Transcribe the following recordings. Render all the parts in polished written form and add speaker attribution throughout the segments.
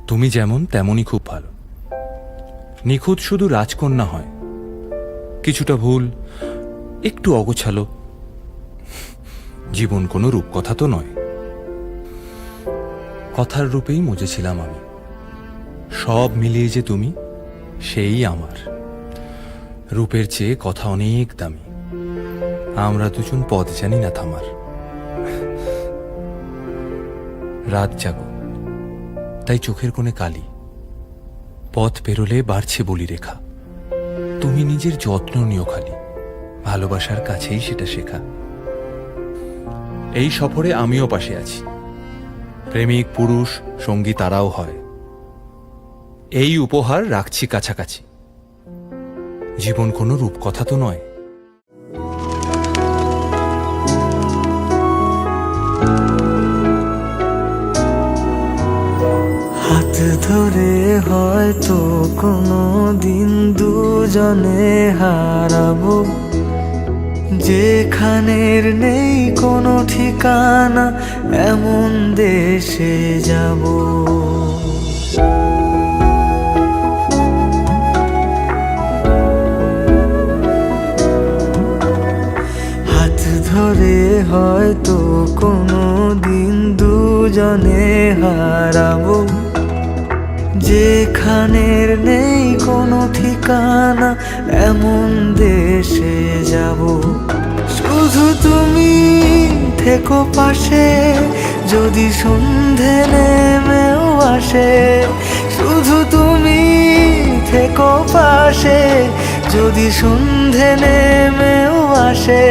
Speaker 1: তুমি যেমন তেমনই খুব ভালো। নিখুঁত শুধু রাজকন্যা হয়, কিছুটা ভুল, একটু অগোছালো। জীবন কোনো রূপকথা তো নয়। কথার রূপেই মজেছিলাম আমি। সব মিলিয়ে যে তুমি, সেই আমার। রূপের চেয়ে কথা অনেক দামি। আমরা দুজন পথ জানি না থামার। রাত জাগো, তাই চোখের কোণে কালি। পথ পেরোলে বাড়ছে বলি রেখা। তুমি নিজের যত্ন নিও খালি, ভালোবাসার কাছেই সেটা শেখা। এই সফরে আমিও পাশে আছি। প্রেমিক পুরুষ সঙ্গী তারাও হয়। এই উপহার রাখছি কাছাকাছি। জীবন কোনো রূপকথা তো নয়।
Speaker 2: হাত ধরে হয়তো কোনো দিন দুজনে হারাবো, যেখানের নেই কোনো ঠিকানা, এমন দেশে যাব। হাত ধরে হয়তো কোনো দিন দুজনে হারাবো, যেখানের নেই কোনো ঠিকানা, এমন দেশে যাব। শুধু তুমি থেকো পাশে, যদি সন্ধে নেমেও আসে। শুধু তুমি থেকো পাশে, যদি সন্ধে নেমেও আসে।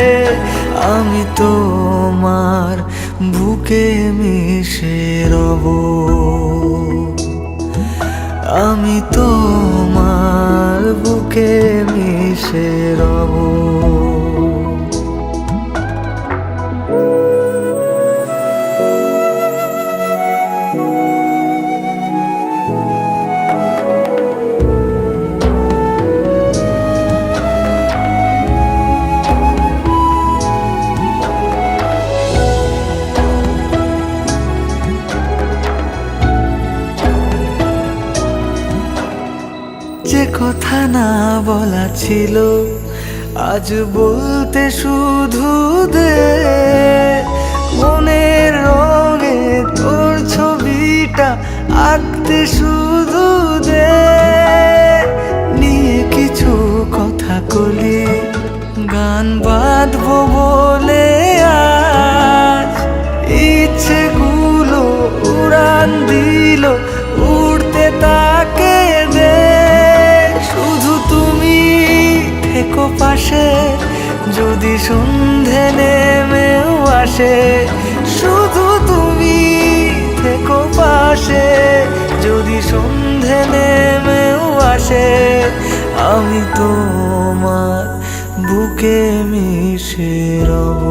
Speaker 2: আমি তোমার বুকে মিশে রব, আমি তোমার বুকে মিশে রব। যে কথা না বলা ছিল, আজ বলতে শুধু দে। মনের রঙে তোর ছবিটা আঁকতে শুধু দে। নিয়ে কিছু কথা কলি, গান বাঁধবো বলে আজ। ইচ্ছেগুলো উড়ান দিল, উড়তে তাকে দে। শুধু তুমি থেকো পাশে, যদি সন্ধে নেমেও আসে। শুধু তুমি থেকো পাশে, যদি সন্ধে নেমেও আসে। আমি তোমার বুকে মিশে রব।